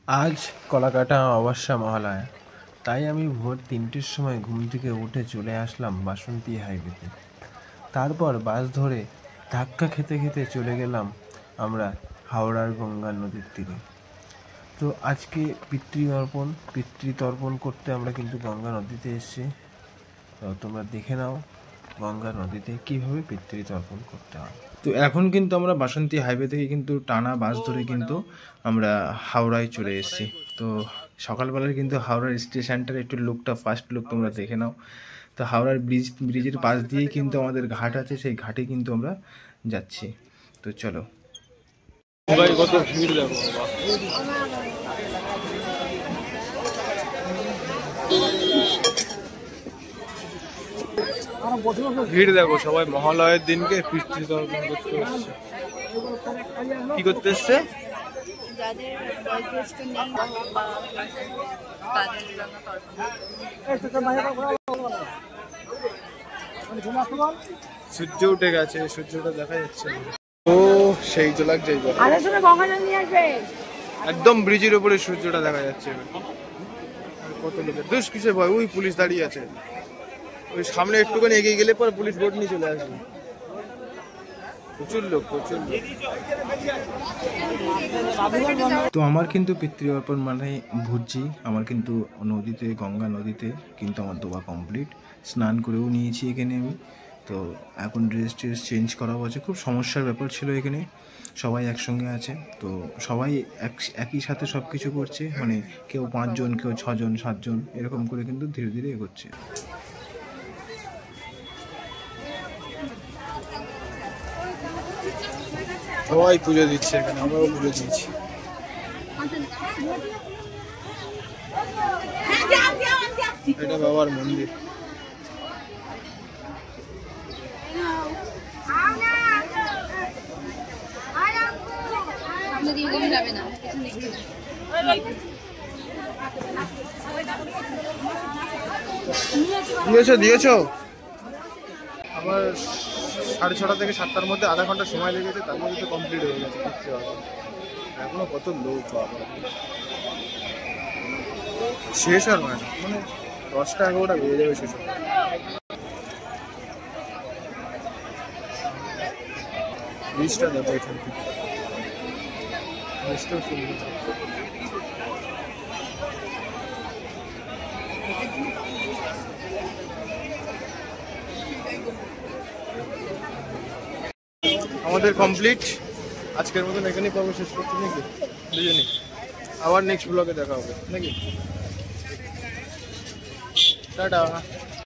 আজ কলাকাটা অমাবস্যা মহালয়া, তাই আমি ভোর ৩টের সময় ঘুম থেকে উঠে চলে আসলাম বাসন্তী হাইওয়েতে। তারপর বাস ধরে ধাক্কা খেতে খেতে চলে গেলাম আমরা হাওড়ার গঙ্গা নদীর তীরে। তো আজকে পিতৃতর্পণ করতে আমরা কিন্তু গঙ্গা নদীতে এসেছি। তো তোমরা দেখে নাও গঙ্গা নদীতে কীভাবে পিতৃতর্পণ করতে হয়। তো এখন কিন্তু আমরা বাসন্তী হাইওয়ে থেকে কিন্তু টানা বাস ধরে কিন্তু আমরা হাওড়ায় চলে এসেছি। তো সকালবেলার কিন্তু হাওড়ার স্টেশনটার একটু লুকটা ফার্স্ট লুক তোমরা দেখে নাও। তো হাওড়ার ব্রিজের পাশ দিয়েই কিন্তু আমাদের ঘাট আছে, সেই ঘাটে কিন্তু আমরা যাচ্ছি। তো চলো। কত ভিড় দেখো, ভিড় দেখো, সবাই মহালয়ের দিনকে পিতৃতর্পণ করতে এসছে। কি করতে এসছে? সূর্য উঠে গেছে, সূর্যটা দেখা যাচ্ছে। ও সেই তো লাগছে, একদম ব্রিজের উপরে সূর্যটা দেখা যাচ্ছে। কত লোকের দুষ কিসে ভয়, ওই পুলিশ দাঁড়িয়ে আছে। ওই সামনে একটুখানি এগিয়ে গেলে পর পুলিশ বোট নিয়ে চলে আসবে। প্রচুর লোক। তো আমার কিন্তু পিতৃতর্পণ মানে ভুজি, আমার কিন্তু নদীতে, গঙ্গা নদীতে কিন্তু আমার দোয়া কমপ্লিট। স্নান করেও নিয়েছি এখানে আমি। তো এখন ড্রেস চেঞ্জ করা হচ্ছে, খুব সমস্যার ব্যাপার ছিল এখানে। সবাই একসঙ্গে আছে, তো সবাই একই সাথে সব কিছু করছে, মানে কেউ 5 জন, কেউ 6 জন, 7 জন, এরকম করে কিন্তু ধীরে ধীরে এগোচ্ছে। সবাই পুজো দিচ্ছে এখানে, আমরাও পুজো দিয়েছি। এটা বাবার মন্দির। দিয়েছো? আমার 6:30 থেকে 7টার মধ্যে আধা ঘন্টা সময় লেগেছে, তার মধ্যে তো কমপ্লিট হয়ে গেছে। এখনো কত লোক, শেষ আর হয় না, মানে 10টা 11টা বেজে যাবে শেষ। ব্রিজটা দেখো, এখান থেকে ব্রিজটাও সুন্দর। আমাদের কমপ্লিট। আজকের মতন এখানেই পর্ব শেষ করছি নাকি দুজনে? আবার নেক্সট ব্লগে দেখা হবে নাকি? টাটা।